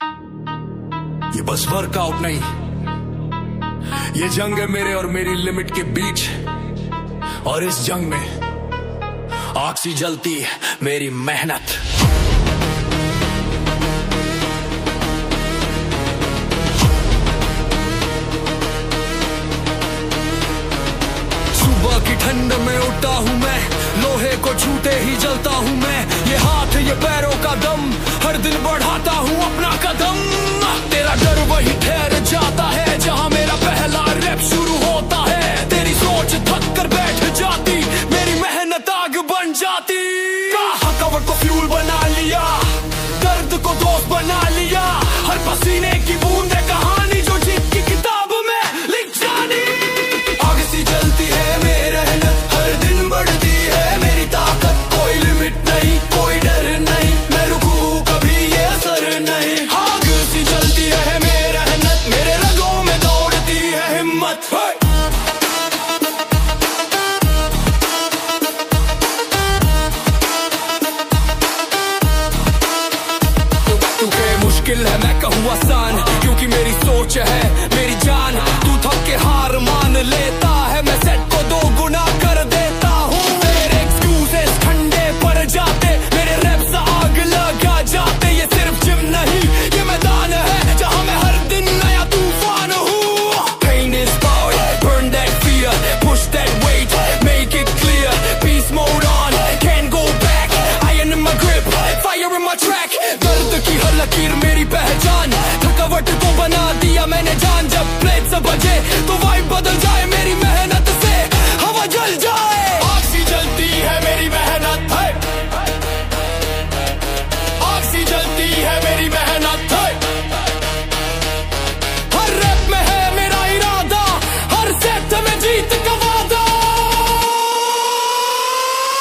ये बस वर्कआउट नहीं, ये जंग है मेरे और मेरी लिमिट के बीच। और इस जंग में आग सी जलती है मेरी मेहनत। सुबह की ठंड में उठता हूँ मैं, लोहे को छूते ही जलता हूँ मैं। ये हाथ ये पैरों का दम, हर दिन बढ़ाता हूँ अपना कदम। तेरा डर वही ठहर जाता है जहाँ मेरा पहला रैप शुरू होता है। तेरी सोच थक कर बैठ जाती, मेरी मेहनत आग बन जाती। थकावट को फ्यूल बना लिया, दर्द को दोस्त बना लिया। हर पसीने की बूंद है कहानी जो जीत की किताब में लिख जानी। आग सी जलती है मेरी मेहनत, हर दिन बढ़ती है मेरी ताकत। कोई लिमिट नहीं, कोई डर नहीं, मैं रुकू कभी ये असर नहीं। आग सी जलती है मेरी मेहनत, मेरे रगों में दौड़ती है हिम्मत। मुश्किल है मैं कहूँ आसान, क्योंकि मेरी सोच है मेरी जान। तू थक के हार मान लेता है, मैं सेट को दो गुना कर देता हूँ। तेरे एक्सक्यूजेस ठंडे पड़ जाते, मेरे रैप्स आग लगा जाते। ये सिर्फ जिम नहीं, ये मैदान है जहाँ मैं हर दिन नया तूफान हूँ। Pain is power, burn that fear, push that weight, make it clear. Peace mode on, can't go back. Iron in my grip, fire in my track. दर्द की हर लकीर मेरी पहचान, थकावट को बना दिया मैंने जान। जब प्लेट से बजे तो वाइब बदल जाए, मेरी मेहनत से हवा जल जाए। आग सी जलती है मेरी मेहनत है, आग सी जलती है मेरी मेहनत है। हर रैप में है मेरा इरादा, हर सेट में जीत का वादा।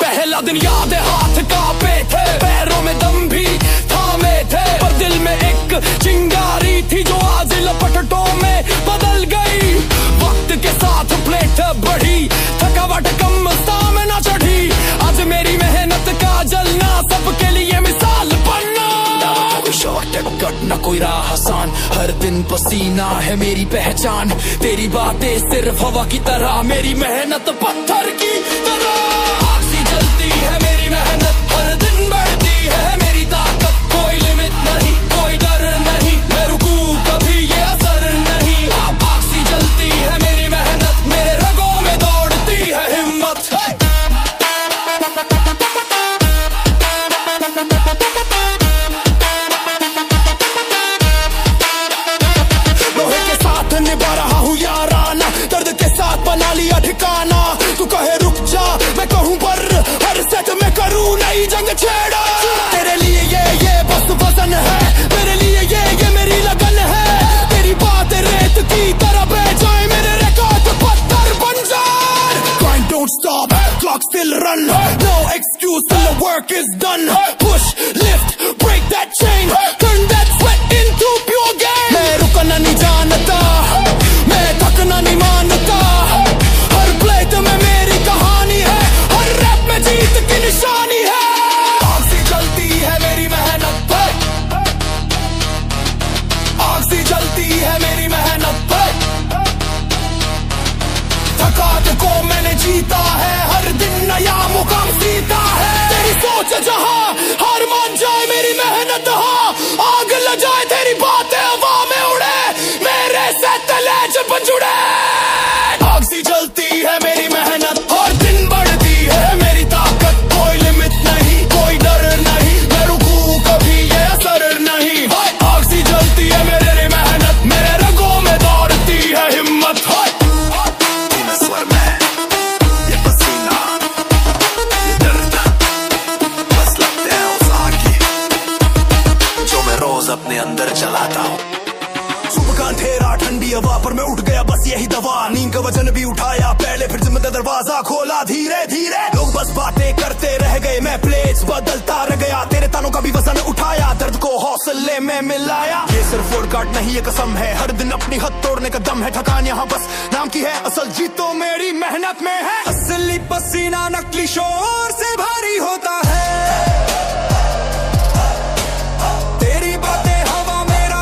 पहला दिन याद है हाथ कांपे थे, पैरों में दम भी थामे थे, पर दिल में एक चिंगारी थी जो आज लपटों में बदल गई। वक्त के साथ प्लेट बढ़ी, थकावट कम सामना चढ़ी। आज मेरी मेहनत का जलना सबके लिए मिसाल बनना। ना कोई शॉर्टकट ना कोई राह आसान, हर दिन पसीना है मेरी पहचान। तेरी बातें सिर्फ हवा की तरह, मेरी मेहनत पत्थर की तरह। आग सी जलती है मेरी मेहनत, हर दिन बढ़ती है मेरी ताकत। कोई लिमिट नहीं, कोई डर नहीं, मैं रुकू कभी ये असर नहीं। आग सी जलती है मेरी मेहनत, मेरे रगों में दौड़ती है हिम्मत। लोहे के साथ निभा रहा हूँ याराना, दर्द के साथ बना लिया ठिकाना। तू कहे रुक जा, मैं कहूँ पर हर सेट में करूँ नई जंग छेड़ा। तेरे लिए ये बस वजन है, मेरे लिए ये मेरी लगन है। तेरी बात रेत की तरह बह जाए, मेरे रिकॉर्ड पत्थर बन जाए। Grind don't stop, clock still run, no excuse till the work is done. Push, lift, break that chain, turn that sweat into pure gain. मैं रुकना नहीं जानता, मैं थकना नहीं मानता। हर प्लेट में मेरी कहानी है, हर रैप में जीत की निशानी है। आग सी जलती है मेरी मेहनत है, आग सी जलती है मेरी मेहनत है। थकावट को मैंने जीता है, हर दिन नया मुकाम सीता है। तेरी सोच जहाँ हार मान जाए, मेरी मेहनत हाँ आग लग जाए। तेरी बातें हवा में उड़े, मेरे से तलेज बन जुड़े। आग सी जलती है मेरी मेहनत, हर दिन बढ़ती है मेरी ताकत। कोई लिमिट नहीं, कोई डर नहीं, मैं रुकू कभी ये असर नहीं। आग सी जलती है मेरी मेहनत, मेरे रगों में दौड़ती है हिम्मत। इन स्वर में ये पसीना, ये दर्द, बस लगते हैं उस आग की जो मैं रोज अपने अंदर जलाता हूँ। सुबह का अंधेरा, ठंडी हवा पर मैं उठ गया, बस यही दवा। नींद का वजन भी उठाया पहले, फिर जिम्मेदार दरवाजा खोला धीरे धीरे। लोग बस बातें करते रह गए, मैं प्लेट्स बदलता रह गया। तेरे तानों का भी वजन उठाया, दर्द को हौसले में मिलाया। ये सिर्फ वर्कआउट नहीं, ये कसम है, हर दिन अपनी हद तोड़ने का दम है। थकान यहाँ बस नाम की है, असल जीत तो मेरी मेहनत में है। असली पसीना नकली शोर से भारी होता है। तेरी बातें हवा मेरा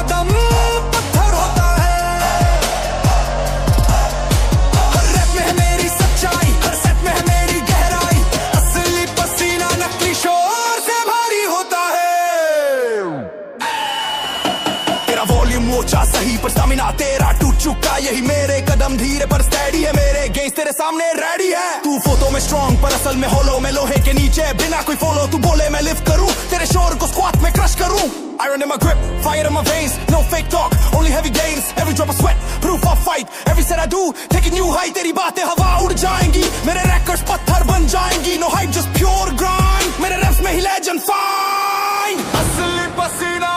सोचा सही पर स्टामिना तेरा टूट चुका, यही मेरे कदम धीरे पर स्टैडी है, मेरे गेंस तेरे सामने रेडी है। तू फोटो में स्ट्रॉन्ग पर असल में होलो, में लोहे के नीचे बिना कोई फॉलो, तू बोले मैं लिफ्ट करूं, तेरे शोर को स्क्वाट में क्रश करूं। Iron in my grip, fire in my veins, no fake talk, only heavy gains, every drop of sweat, proof of fight, every set I do, take a new height, तेरी बातें हवा उड़ जाएंगी, मेरे records पत्थर बन जाएंगी, no hype just pure grind, मेरे raps में ही legend find। असली पसीना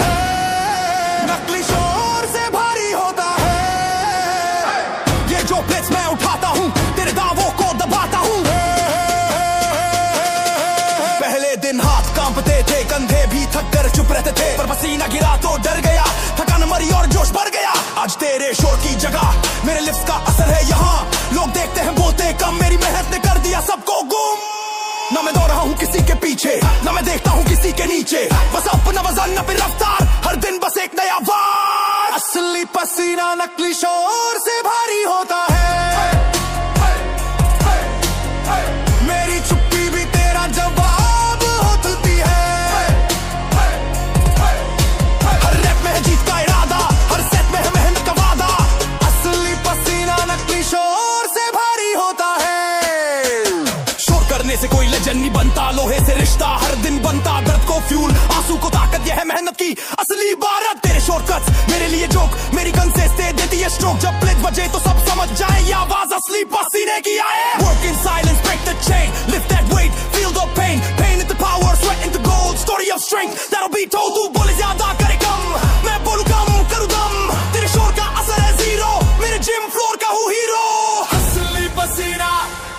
है, नकली शोर से भारी होता है, ये जो प्लेट्स मैं उठाता हूँ, तेरे दावों को दबाता हूँ। पहले दिन हाथ कांपते थे, कंधे भी थक कर चुप रहते थे, पर पसीना गिरा तो डर गया, थकान मरी और जोश बढ़ गया। आज तेरे शोर की जगह मेरे लिप्स का असर है यहाँ, लोग देखते हैं बोलते कम, मेरी मेहनत ने कर दिया सबको गुम। ना मैं दौड़ रहा हूँ किसी के पीछे, ना मैं देखता हूँ किसी के नीचे, बस अपना वजन अपनी रफ्तार, हर दिन बस एक नया वार। असली पसीना नकली शोर से भारी होता है, मेरी चुप्पी भी तेरा जवाब होती है। हर रैप में है जीत का इरादा, हर सेट में है मेहनत का वादा, असली पसीना नकली शोर से भारी होता है। शोर करने से कोई लेजेंड नहीं बनता, लोहे से रिश्ता हर दिन बनता, दर्द को फ्यूल आंसू को ताकत, यह है मेहनत की असली बारात। तेरे शॉर्टकट्स मेरे लिए जोक, मेरी गन से स्टे देती है स्ट्रोक, जब प्लेट बजे तो सब समझ जाए ये आवाज असली पसीने की आए। Work in silence, break the chain, lift that weight, feel the pain, pain into power, sweat into gold, story of strength that'll be told। तू बोले ज्यादा करे कम, मैं बोलूं कम करूं दम, तेरे शोर का असर है जीरो, मेरे जिम फ्लोर का हूँ हीरो। असली पसीना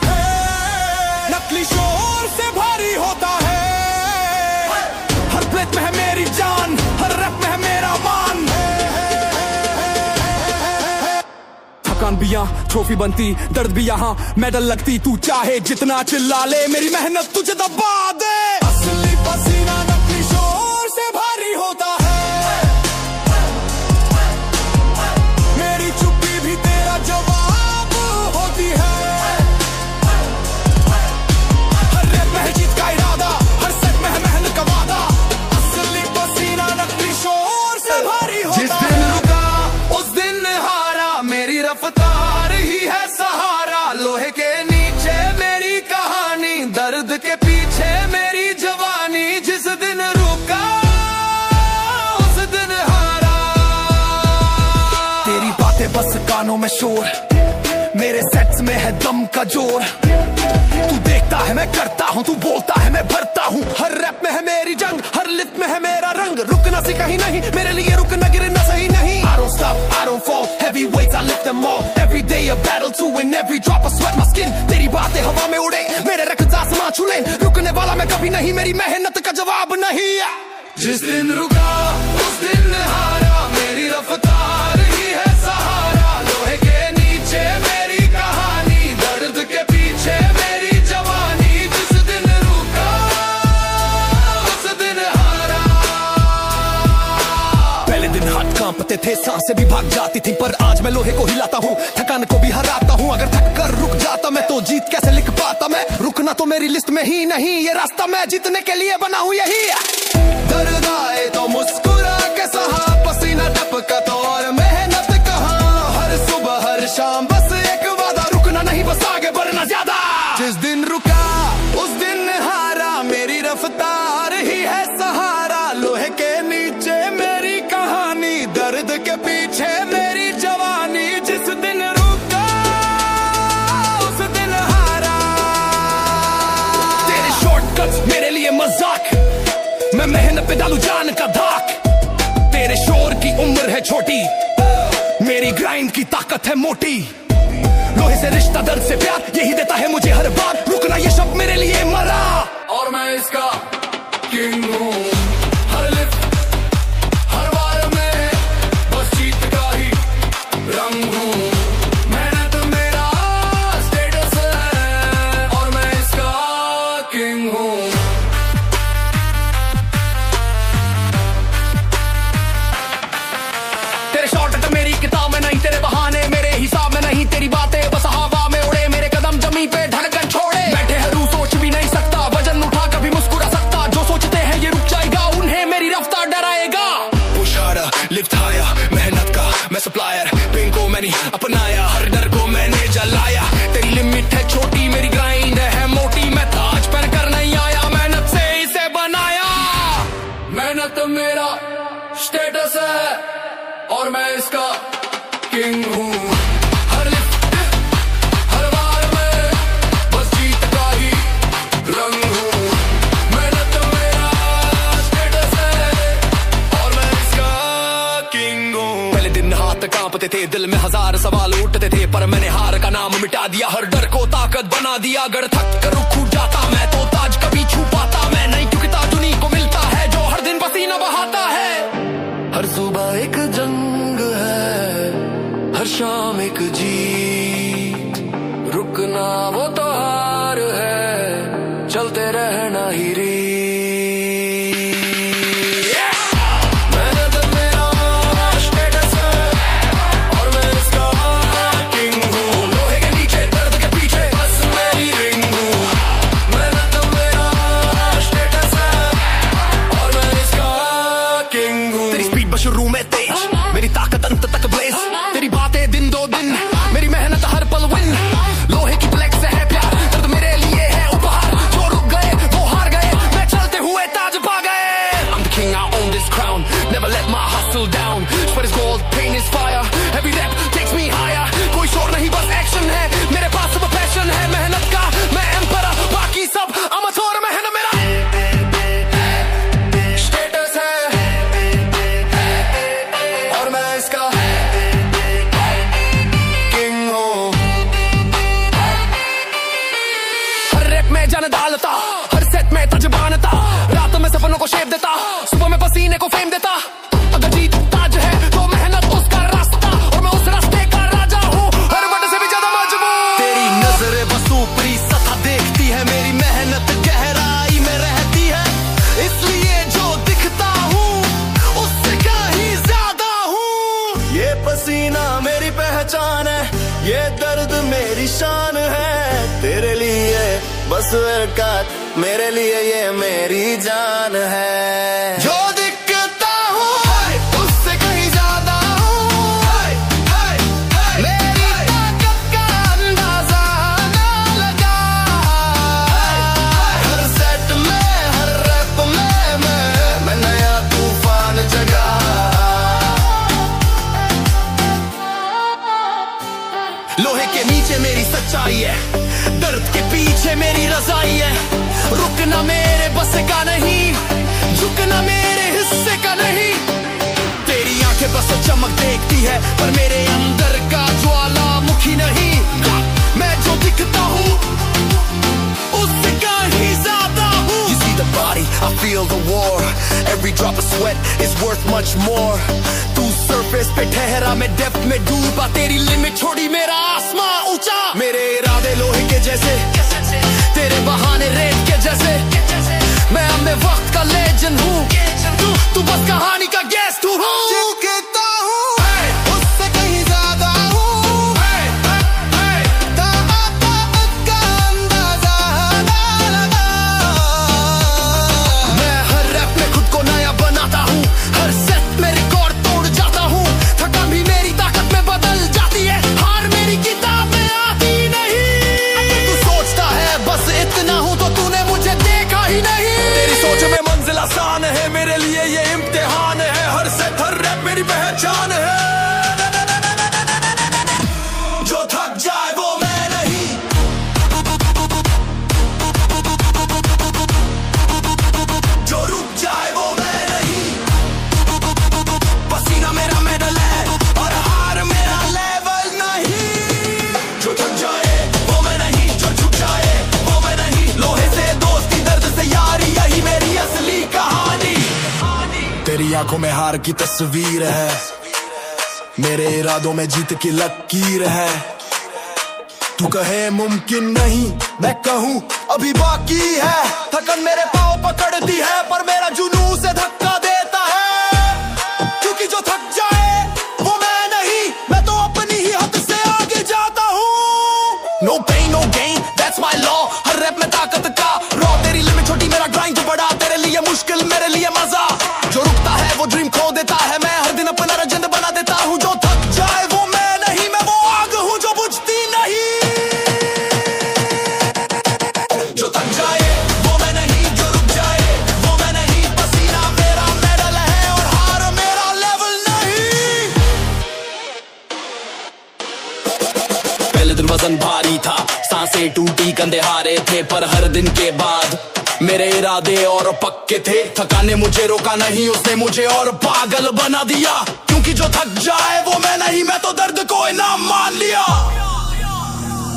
है, नकली शोर से भारी होता है, हर प्लेट में है मेरी जान, हर रैप में है मेरा मान। थकान भी यहाँ ट्रॉफी बनती, दर्द भी यहाँ मेडल लगती, तू चाहे जितना चिल्ला ले, मेरी मेहनत तुझे दबा दे। असली पसीना नकली शोर से भारी होता है, मेरी चुप्पी भी तेरा जवाब होती है। हर रैप में है जीत का इरादा, हर सेट में है मेहनत का वादा, असली पसीना नकली शोर से भारी होता है। जिस दिन रुका उस दिन हारा, मेरी रफ्तार ही है सहारा, लोहे के नीचे मेरी कहानी, दर्द के पीछे मेरी जवानी, जिस दिन रुका उस दिन हारा। तेरी बातें बस कानों में शोर, मेरे सेट्स में है दम का जोर, तू देखता है मैं करता हूँ, तू बोलता है मैं भरता हूँ, हर रैप में है मेरी जंग, हर लिप में है मेरा रंग, रुकना सिखा ही नहीं, मेरे लिए रुकना गिरना सही नहीं। I don't stop, I don't fall, heavy weights I lift them all, every day a battle to win, every drop of sweat my skin, तेरी बातें हवा में उड़े, मेरे रक्त आसमां छूले, रुकने वाला मैं कभी नहीं, मेरी मेहनत का जवाब नहीं। जिस दिन रुका उस दिन हारा, मेरी रफ्तार ही है सहारा, लोहे के नीचे मेरी कहानी, दर्द के पीछे मेरी जवानी, जिस दिन रुका उस दिन हारा। पहले दिन हाथ कांपते थे, सांसें भी भाग जाती थी, पर आज मैं लोहे को हिलाता हूँ, थकान को भी हराता हूँ, अगर थक कर रुक जाता मैं तो जीत कैसे लिख पाता मैं, रुकना तो मेरी लिस्ट में ही नहीं, ये रास्ता मैं जीतने के लिए बना हूँ यही। दर्द आए तो मुस्कुरा के सहा, पसीना टपका तो और मेहनत कहाँ, हर सुबह हर शाम बस एक वादा, रुकना नहीं बस आगे बढ़ना ज्यादा। जिस दिन रुका उस दिन हारा, मेरी रफ्तार ही है सहारा, लोहे के नीचे मेरी कहानी, दर्द के पीछे मेरी जवानी, जिस दिन रुका उस दिन हारा। तेरे शॉर्टकट्स मेरे लिए मजाक, मैं मेहनत पे डालू जान का धाक, तेरे शोर की उम्र है छोटी, मेरी ग्राइंड की ताकत है मोटी, लोहे से रिश्ता दर्द से प्यार, यही देता है मुझे हर बार, रुकना ये शब्द मेरे लिए मरा, और मैं इसका किंग हूँ। हर लिफ्ट हर वार में बस जीत का ही रंग हूँ, मेहनत मेरा स्टेटस है, और मैं इसका किंग हूँ। तेरे शॉर्टकट मेरी किताब में नहीं, तेरे बहाने मेरे हिसाब में नहीं, तेरी बातें बस हवा में उड़े, मेरे कदम जमीन पे धड़कन छोड़े, बैठे हरू सोच भी नहीं सकता, वजन उठा कभी मुस्कुरा सकता, जो सोचते हैं ये रुक जाएगा नहीं अपनाया, हर डर को मैंने जलाया। तेरी लिमिट है छोटी, मेरी ग्राइंड है मोटी। मैं ताज पहन कर नहीं आया, मेहनत से इसे बनाया। मेहनत मेरा स्टेटस है और मैं इसका किंग हूँ। हर लिफ्ट हर बार में बस जीत का ही रंग हूँ। मेहनत मेरा स्टेटस है और मैं इसका किंग हूँ। पहले दिन हाथ कांपते थे, दिल में हजार सवाल उठते थे, पर मैंने हार का नाम मिटा दिया, हर डर को ताकत बना दिया। अगर थक कर रुक जाता मैं तो ताज कभी छू पाता मैं नहीं, क्योंकि ताज उन्हीं को मिलता है जो हर दिन पसीना बहाता है। हर सुबह एक जंग है, हर शाम एक जीत, रुकना वो तो हार है, चलते रहना ही रीत। मेहनत मेरा स्टेटस है और मैं इसका किंग हूँ। लोहे के नीचे दर्द के पीछे बस मेरी रिंग हूँ। मेहनत मेरा स्टेटस है और मैं इसका किंग हूँ। तेरी स्पीड शुरू में तेज, मेरी ताकत अंत तक ब्लेज, तेरी बातें दिन दो दिन, मेरी मेहनत हर पल विन। लोहे की फ्लेक्स है प्यार, दर्द मेरे लिए है उपहार, जो रुक गए वो हार गए, मैं चलते हुए ताज पा गए। I'm the king, I own this crown, never let my hustle down, sweat is gold, pain is fire, every rep takes me higher। कोई शोर नहीं बस एक्शन है, मेरे पास वो पैशन है, मेहनत का मैं एम्परर, बाकी सब अमथोर। मेहनत मेरा स्टेटस है और मैं इसका किंग हूँ। हर रैप में जान डालता, हर सेट में तजबानता, रात में सपनों को शेप देता, सुबह में पसीने को फेम देता। अगर जीत ताज है तो मेहनत उसका रास्ता, और मैं उस रास्ते का राजा हूँ, हर वर्ड से भी ज्यादा मजबूत। तेरी नजरें बस ऊपरी सतह देखती है, मेरी मेहनत गहराई में रहती है, इसलिए जो दिखता हूँ उससे कहीं ज्यादा हूँ। ये पसीना मेरी पहचान है, ये दर्द मेरी शान है, तेरे लिए बस वक़्त, मेरे लिए ये मेरी जान है। जो दिखता हूँ उससे कहीं ज्यादा हूँ, मेरी ताकत का अंदाजा ना लगा। हर सेट में हर रैप में मैं नया तूफान जगा। लोहे के नीचे मेरी सच्चाई है, दर्द के पीछे मेरी रजाई है, रुकना मेरे बस का नहीं, झुकना मेरे हिस्से का नहीं। तेरी आंखें बस चमक देखती है, पर मेरे अंदर का ज्वालामुखी नहीं। मैं जो दिखता हूँ उससे कहीं ज्यादा हूँ। You see the body, I feel the war, every drop of sweat is worth much more। तू सरफेस पे ठहरा, मैं डेप्थ में डूबा, तेरी लिमिट छोड़ी मेरा आसमां ऊंचा। मेरे इरादे लोहे के जैसे, तेरे बहाने रेत के जैसे, मैं अब मैं वक्त का लेजेंड हूँ, तू बस कहानी का गेस्ट हूँ। कहता हूँ उससे कहीं ज्यादा हूँ, ताकत का अंदाजा ना लगा। मैं हर रैप में खुद को नया बनाता हूँ, हर सेट में रिकॉर्ड तोड़ जाता हूँ, थकान भी मेरी ताकत में बदल जाती है, हार मेरी किताब में आती नहीं। तू सोचता है बस इतना हूँ तो तूने मुझे देखा ही नहीं। तेरी सोच में मंजिल आसान है, मेरे लिए ये इम्तिहान है, हर सेट हर रैप मेरी पहचान है। जो थक जाए वो मैं नहीं, जो रुक जाए वो मैं नहीं, पसीना मेरा मेडल है और हार मेरा लेवल नहीं। जो थक जाए वो मैं नहीं, जो झुक जाए वो मैं नहीं, लोहे से दोस्ती दर्द से यारी, यही मेरी असली कहानी। तेरी आंखों में हार की तस्वीर है, मेरे इरादों में जीत की लकीर है। तू कहे मुमकिन नहीं, मैं कहूँ अभी बाकी है, थकन मेरे पाँव पकड़ती है, पर मेरा जुनून से धक्का देता है, क्योंकि जो थक जाए वो मैं नहीं, मैं तो अपनी ही हद से आगे जाता हूँ। No pain no gain, that's my law, हर रैप में ताकत का रॉ, तेरी लिमिट छोटी मेरा ग्राइंड बड़ा, तेरे लिए मुश्किल मेरे लिए मजा। जो रुकता है वो ड्रीम खो देता है, मैं हर दिन अपना लेजेंड बना देता हूँ। जो थक जाए वो मैं नहीं, मैं वजन भारी था, सांसें टूटी, कंधे हारे थे, पर हर दिन के बाद मेरे इरादे और पक्के थे। थकाने मुझे रोका नहीं, उसने मुझे और पागल बना दिया, क्योंकि जो थक जाए वो मैं नहीं, मैं तो दर्द को इनाम मान लिया।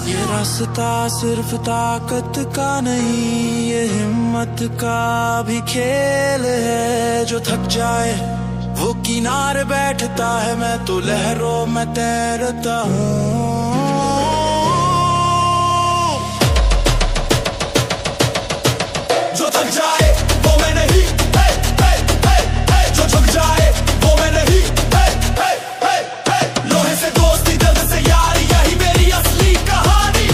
ये रास्ता सिर्फ ताकत का नहीं, ये हिम्मत का भी खेल है। जो थक जाए वो किनारे बैठता है, मैं तो लहरों में तैरता हूँ। जो थक जाए वो मैं नहीं, जो झुक जाए वो मैं नहीं, लोहे से दोस्ती, दर्द से यारी, यही मेरी असली कहानी।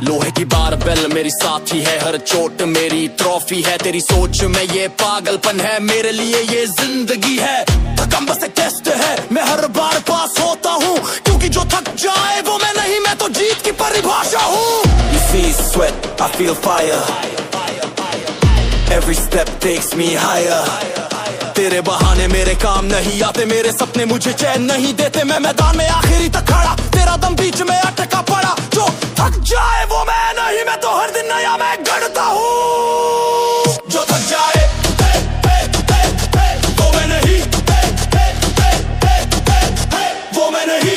लोहे की बारबेल मेरी साथी है, हर चोट मेरी ट्रॉफी है। तेरी सोच में ये पागलपन है, मेरे लिए ये जिंदगी है। थकान बस एक टेस्ट है, मैं हर बार पास होता हूँ, क्योंकि जो थक जाए वो मैं नहीं, मैं तो जीत की परिभाषा हूँ। You see sweat, I feel fire. Every step takes me higher. तेरे बहाने मेरे काम नहीं आते, मेरे सपने मुझे चैन नहीं देते। मैं मैदान में आखिरी तक खड़ा, तेरा दम बीच में अटका पड़ा। जो थक जाए वो मैं नहीं, मैं तो हर दिन नया मैं गढ़ता हूँ। जो थक जाए वो मैं नहीं, वो मैं नहीं।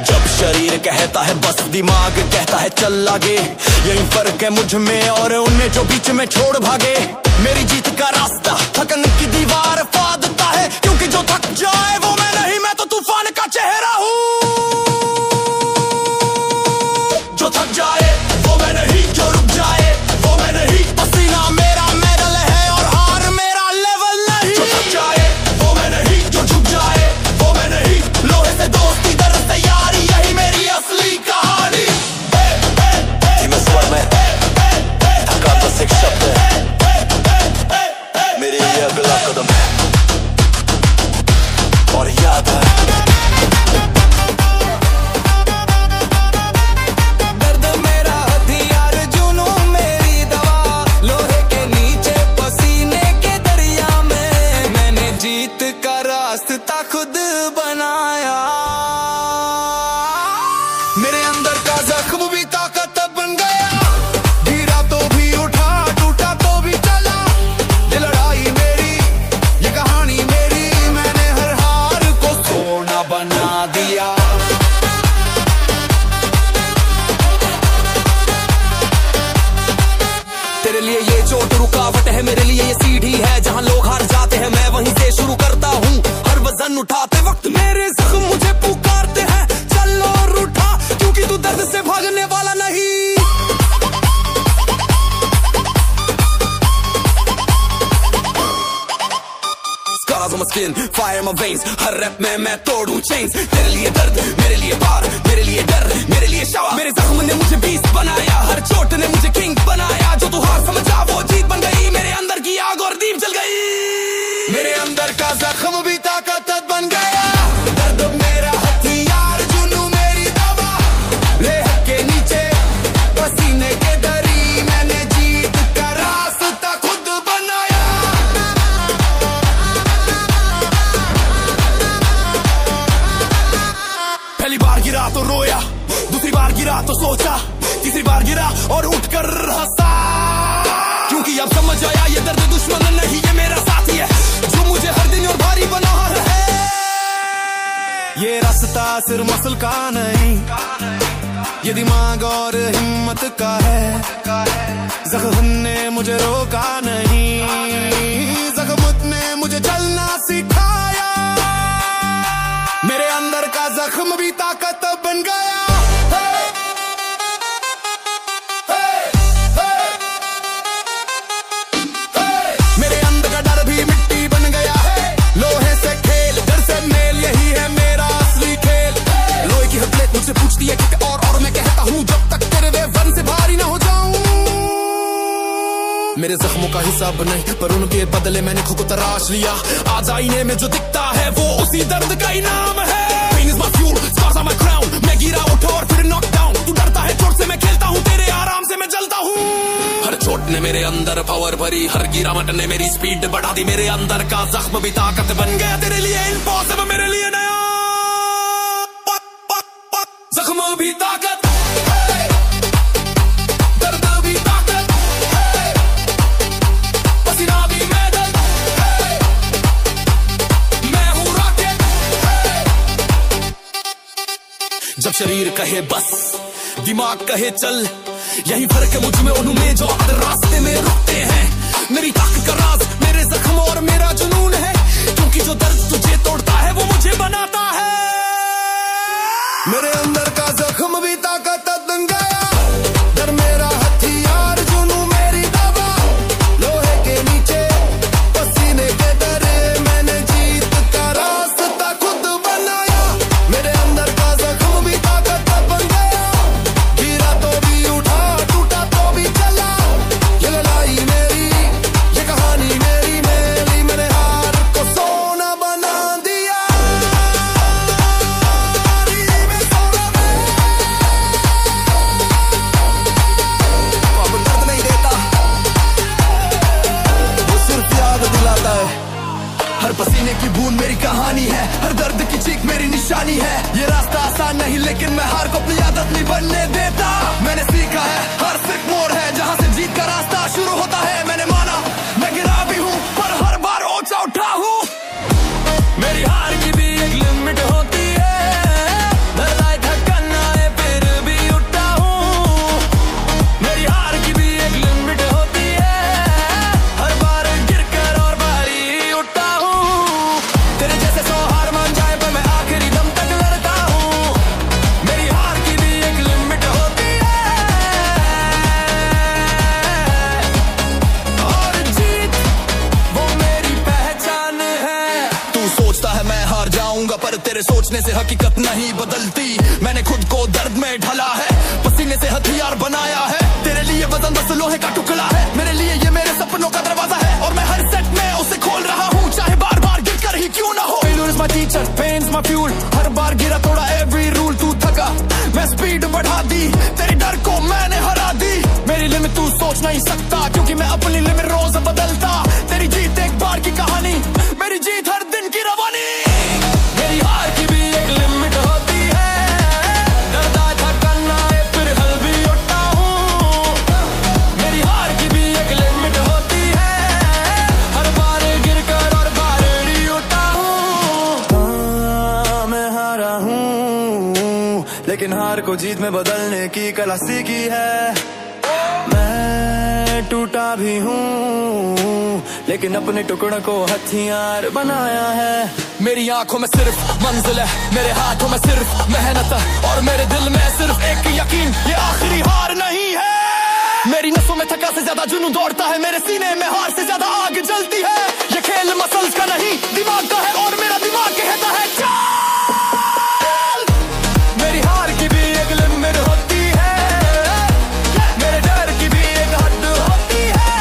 जब शरीर कहता है बस, दिमाग कहता है चल आगे, यही फर्क है मुझ में और उनमें जो बीच में छोड़ भागे। मेरी जीत का रास्ता थकन की दीवार फादता है, क्योंकि जो थक जाए वो मैं नहीं, मैं तो तूफान का चेहरा हूँ। जो थक जाए वो मैं नहीं, जो रुक जाए वो मैं नहीं। पसीना मेरा मेडल है और हार मेरा लेवल नहीं। जो थक जाए वो मैं नहीं, जो झुक जाए वो मैं नहीं। लोहे से दोस्ती, दर्द से यारी, यही मेरी असली कहानी। धीमे स्वर में थकान बस एक शब्द है, मेरे लिए अगला कदम है और याद है। दर्द मेरा हथियार, जुनून मेरी दवा, लोहे के नीचे पसीने के दरिया में मैंने जीत का रास्ता खुद बनाया। मेरे अंदर का जख्म भी ताकत बन गया, गिरा तो भी उठा, टूटा तो भी चला। ये लड़ाई मेरी, ये कहानी मेरी, मैंने हर हार को सोना बना दिया। तेरे लिए ये चोट रुकावट है, मेरे लिए ये सीढ़ी है, जहां लोग हार जाते हैं मैं वहीं से शुरू करता हूँ। हर वजन उठाते वक्त मेरे जख्म मुझे पुकारते हैं, चल और उठा, क्योंकि तू दर्द से भागने वाला नहीं। Scars on my skin, fire in my veins, हर रैप में मैं तोड़ूं chains। तेरे लिए दर्द, मेरे लिए पार, मेरे लिए डर, मेरे लिए शावा। मेरे जख्म ने मुझे बीस्ट बनाया, हर चोट ने मुझे किंग बनाया। जो तू हार समझा वो जीत बन गई, मेरे अंदर की आग और दीप जल गई। मेरे अंदर का जख्म भी ताकत बन गया, दर्द मेरा हथियार, जुनून मेरी दवा, लेह के नीचे पसीने के दरी, मैंने जीत का रास्ता खुद बनाया। पहली बार गिरा तो रोया, दूसरी बार गिरा तो सोचा, तीसरी बार गिरा और उठकर हंसा, क्योंकि अब समझ आया ये दर्द दुश्मन नहीं, ये मेरा साथी है, जो मुझे हर दिन और भारी बना रहे। ये रास्ता सिर्फ मसल का नहीं, ये दिमाग और हिम्मत का है। जख्म ने मुझे रोका नहीं, जख्म ने मुझे चलना सिखाया। मेरे अंदर का जख्म भी ताकत बन गया। मेरे अंदर का डर भी मिट्टी बन गया, लोहे से खेल, डर से मेल, यही है मेरा असली खेल। लोहे की हर प्लेट मुझसे पूछती है कि और मैं कहता हूँ, जब तक तेरे वेवन से भारी ना हो जाऊं। मेरे जख्मों का हिसाब नहीं, पर उनके बदले मैंने खुद को तराश लिया। आज आईने में जो दिखता है वो उसी दर्द का इनाम है। Pain is my fuel, scars on my crown, मैं गिरा उठा और फिर नॉक डाउन। तू डरता है चोट से, मैं खेलता हूँ तेरे आराम से, मैं जलता हूँ। हर चोट ने मेरे अंदर पावर भरी, हर गिरावट ने मेरी स्पीड बढ़ा दी। मेरे अंदर का जख्म भी ताकत बन गया, तेरे लिए इम्पॉसिबल, मेरे लिए नया। जख्म भी ताकत, दर्द भी ताकत, पसीना भी मैदान, मैं हूँ रॉकेट। जब शरीर कहे बस, दिमाग कहे चल, यही फर्क है मुझ में और उनमें जो रास्ते में रुकते हैं। मेरी ताकत का राज मेरे जख्म और मेरा जुनून है, क्योंकि जो दर्द तुझे तोड़ता है वो मुझे बनाता है। मेरे अंदर का जख्म भी ताकत बन गया, डर मेरा हथियार, जुनून मेरी दवा, लोहे के नीचे पसीने के डरे मैंने जीत का रास्ता खुद बनाया। मेरे अंदर का जख्म भी ताकत बन गया, गिरा तो भी उठा, टूटा तो भी चला, ये लड़ाई मेरी, ये कहानी मेरी, मैंने हार को सोना बना दिया। अब दर्द नहीं देता, वो सिर्फ याद दिलाता है। हर पसीने की बूंद मेरी कहानी है, हर दर्द की चीख मेरी निशानी है। ये रास्ता आसान नहीं लेकिन मैं हार को अपनी आदत नहीं बनने देता। मैंने सीखा है हर सिर्फ मोड़ है जहां से जीत का रास्ता शुरू होता है। मैंने माना मैं गिरा भी हूं पर हर बार ऊंचा उठा हूं। मेरी हार की भी एक लिमिट होती है, दर्द आए थकन आए फिर भी उठा हूं। मेरी हार की भी एक लिमिट होती है, हर बार गिरकर और भारी उठा हूं। तेरे जैसे सौ हार मान जाए पर मैं आखिरी दम तक लड़ता हूं। मेरी हार की भी एक लिमिट होती है, और जीत वो मेरी पहचान है। तू सोचता है मैं हार जाऊंगा पर तेरे सोचने से हकीकत नहीं बदलती। मैंने खुद को दर्द में ढला है, पसीने से हथियार बनाया है। तेरे लिए वजन बस लोहे का टुकड़ा है, मेरे लिए ये मेरे सपनों का दरवाजा है, और मैं हर सेट में उसे खोल रहा हूँ, चाहे बार बार गिर कर ही क्यों ना हो। Failure is my teacher, pain is my fuel, हर बार गिरा तोड़ा every rule। तू थका मैं स्पीड बढ़ा दी, तेरे डर को मैंने हरा दी। मेरी लिमिट तू सोच नहीं सकता, क्योंकि मैं अपनी लिमिट रोज बदलता। तेरी जीत एक बार की कहानी, मेरी जीत हर दिन की रवानी। मेरी हार की भी एक लिमिट होती है, दर्द आए थकन आए फिर हल भी उठा हूँ। मेरी हार की भी एक लिमिट होती है, हर बार गिर कर और भारी उठा हूँ। हाँ, मैं हारा हूँ लेकिन हार को जीत में बदलने की कला सीखी है। मैं टूटा भी हूँ लेकिन अपने टुकड़ों को हथियार बनाया है। मेरी आंखों में सिर्फ मंजिल है, मेरे हाथों में सिर्फ मेहनत है, और मेरे दिल में सिर्फ एक यकीन, ये आखिरी हार नहीं है। मेरी नसों में थका से ज्यादा जुनून दौड़ता है, मेरे सीने में हार से ज्यादा आग जलती है। ये खेल मसल्स का नहीं दिमाग का है, और मेरा दिमाग कहता है चल। मेरी हार की भी एक लिमिट होती है, मेरे डर की भी एक हद होती है।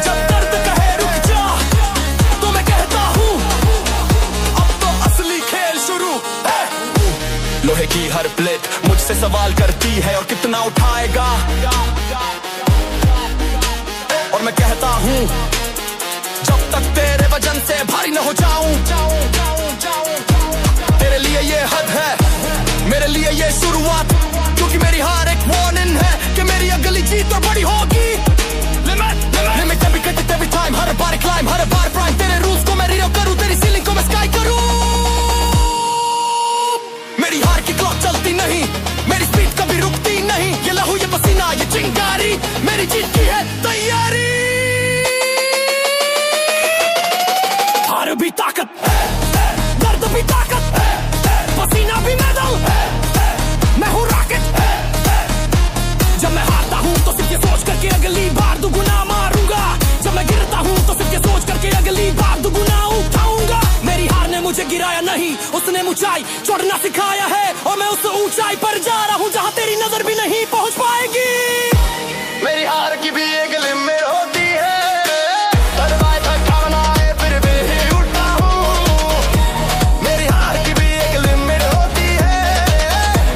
जब दर्द कहे रुक जा तो मैं कहता हूँ अब तो असली खेल शुरू है। लोहे की हर प्लेट मुझसे सवाल करती है और कितना उठाएगा, और मैं कहता हूँ जब तक तेरे वजन से भारी न हो जाऊं। तेरे लिए ये हद है, मेरे लिए ये शुरुआत, क्योंकि मेरी हार एक वार्निंग है कि मेरी अगली जीत तो बड़ी होगी। Limit every cut every time, हर बार क्लाइम हर बार प्राइम। तेरे रूल्स को मैं रीरो करूं, तेरी सीलिंग को मैं स्काई करूं। मेरी हार की क्लॉक चलती नहीं, मेरी स्पीड कभी रुकती नहीं। ये लहू ये पसीना ये चिंगारी, मेरी जीत की है तैयारी। हार भी ताकत, दर्द भी ताकत, पसीना भी मेडल, मैं हूँ रॉकेट। जब मैं हारता हूँ तो सिर्फ ये सोच करके अगली बार दुगुना मारूंगा। जब मैं गिरता हूँ तो सिर्फ ये सोच करके अगली बार दुगुना उठाऊंगा। मेरी हार ने मुझे गिराया नहीं, उसने ऊंचाई चढ़ना सिखाया है, और मैं उस ऊंचाई पर जा रहा हूँ जहाँ तेरी नजर भी नहीं पहुँच पाएगी। मेरी हार की भी एक लिमिट होती है, दर्द आए थकान आए फिर भी उठा हूँ। मेरी हार की भी एक लिमिट होती है,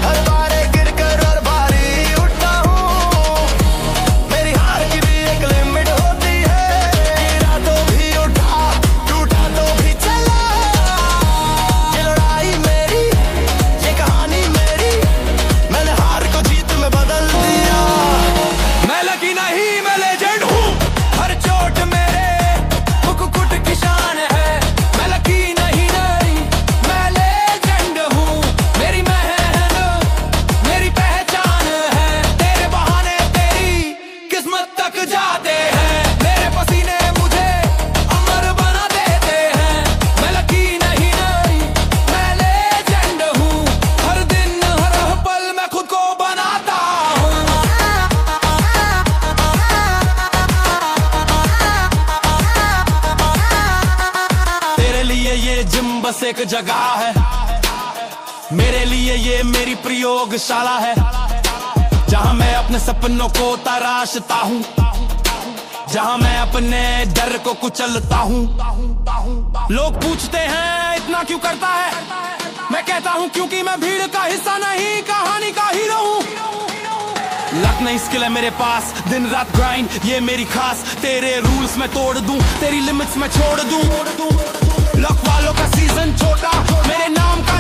हर बार गिर कर और भारी उठा हूँ। मेरी हार की भी एक लिमिट होती है, गिरा तो भी उठा, टूटा तो भी चला। ये लड़ाई मेरी, ये कहानी मेरी, बस एक जगह है मेरे लिए, ये मेरी प्रयोगशाला है, जहां मैं अपने सपनों को तराशता हूँ, जहां मैं अपने डर को कुचलता हूँ। लोग पूछते हैं इतना क्यों करता है, मैं कहता हूँ क्योंकि मैं भीड़ का हिस्सा नहीं, कहानी का हीरो हूँ। लक नहीं स्किल है मेरे पास, दिन रात ग्राइंड ये मेरी खास, तेरे रूल्स मैं तोड़ दूं, तेरी लिमिट्स मैं छोड़ दूं। लक वालों का सीजन छोटा, मेरे नाम का